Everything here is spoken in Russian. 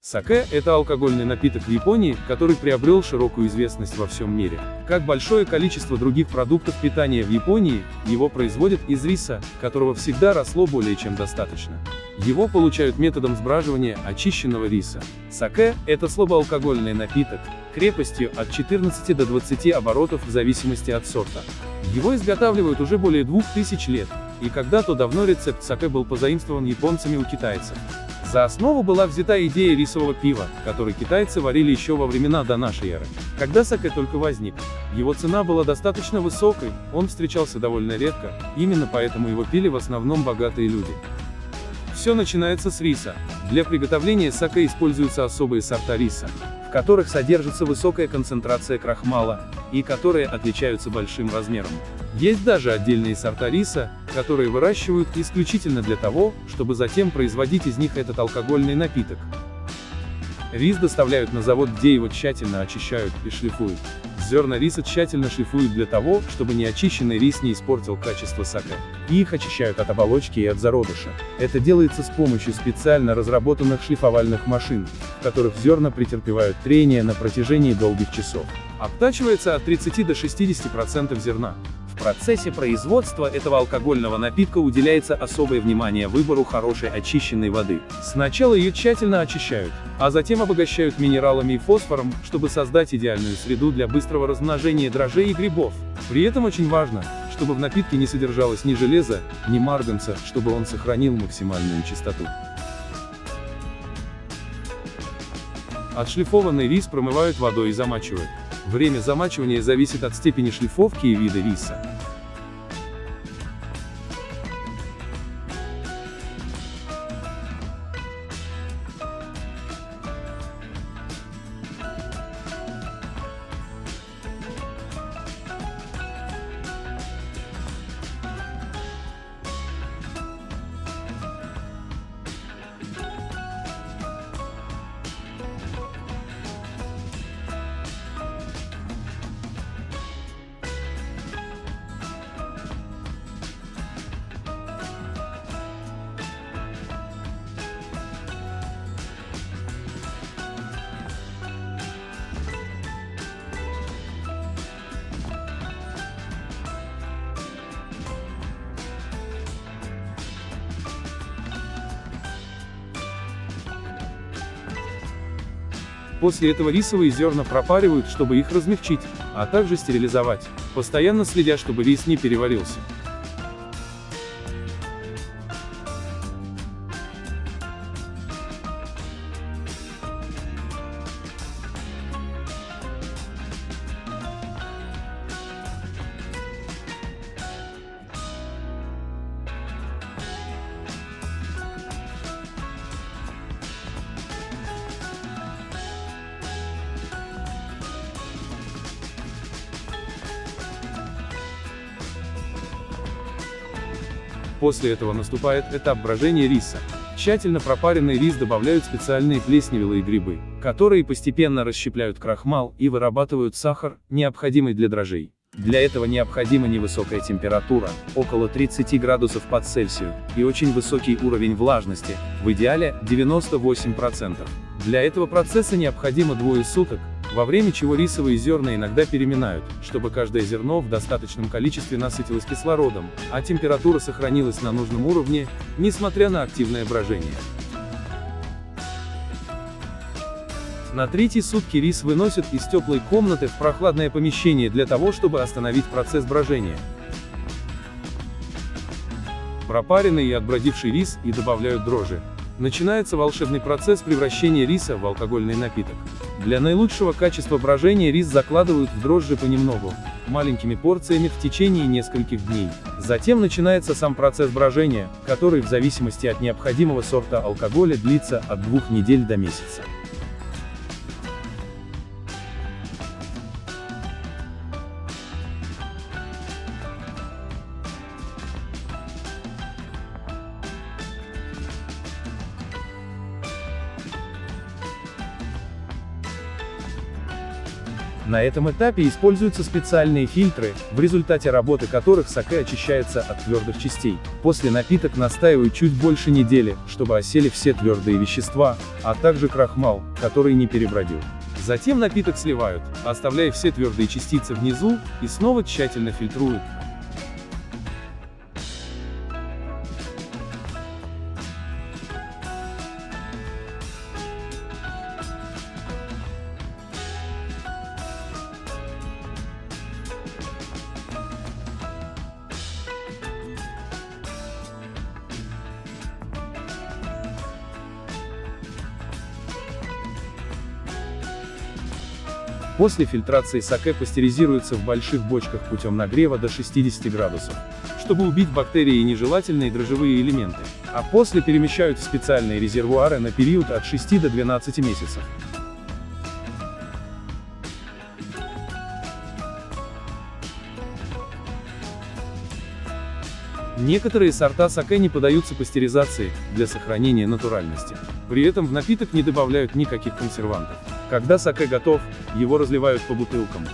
Сакэ – это алкогольный напиток в Японии, который приобрел широкую известность во всем мире. Как большое количество других продуктов питания в Японии, его производят из риса, которого всегда росло более чем достаточно. Его получают методом сбраживания очищенного риса. Сакэ – это слабоалкогольный напиток, крепостью от 14 до 20 оборотов в зависимости от сорта. Его изготавливают уже более 2000 лет, и когда-то давно рецепт сакэ был позаимствован японцами у китайцев. За основу была взята идея рисового пива, который китайцы варили еще во времена до нашей эры. Когда сакэ только возник, его цена была достаточно высокой, он встречался довольно редко, именно поэтому его пили в основном богатые люди. Все начинается с риса. Для приготовления сакэ используются особые сорта риса, в которых содержится высокая концентрация крахмала, и которые отличаются большим размером. Есть даже отдельные сорта риса, которые выращивают исключительно для того, чтобы затем производить из них этот алкогольный напиток. Рис доставляют на завод, где его тщательно очищают и шлифуют. Зерна риса тщательно шлифуют для того, чтобы неочищенный рис не испортил качество сакэ. И их очищают от оболочки и от зародыша. Это делается с помощью специально разработанных шлифовальных машин, в которых зерна претерпевают трение на протяжении долгих часов. Обтачивается от 30 до 60% зерна. В процессе производства этого алкогольного напитка уделяется особое внимание выбору хорошей очищенной воды. Сначала ее тщательно очищают, а затем обогащают минералами и фосфором, чтобы создать идеальную среду для быстрого размножения дрожжей и грибов. При этом очень важно, чтобы в напитке не содержалось ни железа, ни марганца, чтобы он сохранил максимальную чистоту. Отшлифованный рис промывают водой и замачивают. Время замачивания зависит от степени шлифовки и вида риса. После этого рисовые зерна пропаривают, чтобы их размягчить, а также стерилизовать, постоянно следя, чтобы рис не переварился. После этого наступает этап брожения риса. Тщательно пропаренный рис добавляют специальные плесневелые грибы, которые постепенно расщепляют крахмал и вырабатывают сахар, необходимый для дрожжей. Для этого необходима невысокая температура, около 30 градусов по Цельсию, и очень высокий уровень влажности, в идеале 98%. Для этого процесса необходимо 2 суток, во время чего рисовые зерна иногда переминают, чтобы каждое зерно в достаточном количестве насытилось кислородом, а температура сохранилась на нужном уровне, несмотря на активное брожение. На 3-й сутки рис выносят из теплой комнаты в прохладное помещение для того, чтобы остановить процесс брожения. Пропаренный и отбродивший рис и добавляют дрожжи. Начинается волшебный процесс превращения риса в алкогольный напиток. Для наилучшего качества брожения рис закладывают в дрожжи понемногу, маленькими порциями в течение нескольких дней. Затем начинается сам процесс брожения, который в зависимости от необходимого сорта алкоголя длится от 2 недель до месяца. На этом этапе используются специальные фильтры, в результате работы которых саке очищается от твердых частей. После напиток настаивают чуть больше недели, чтобы осели все твердые вещества, а также крахмал, который не перебродил. Затем напиток сливают, оставляя все твердые частицы внизу, и снова тщательно фильтруют. После фильтрации саке пастеризируется в больших бочках путем нагрева до 60 градусов, чтобы убить бактерии и нежелательные дрожжевые элементы, а после перемещают в специальные резервуары на период от 6 до 12 месяцев. Некоторые сорта саке не поддаются пастеризации, для сохранения натуральности. При этом в напиток не добавляют никаких консервантов. Когда саке готов, его разливают по бутылкам.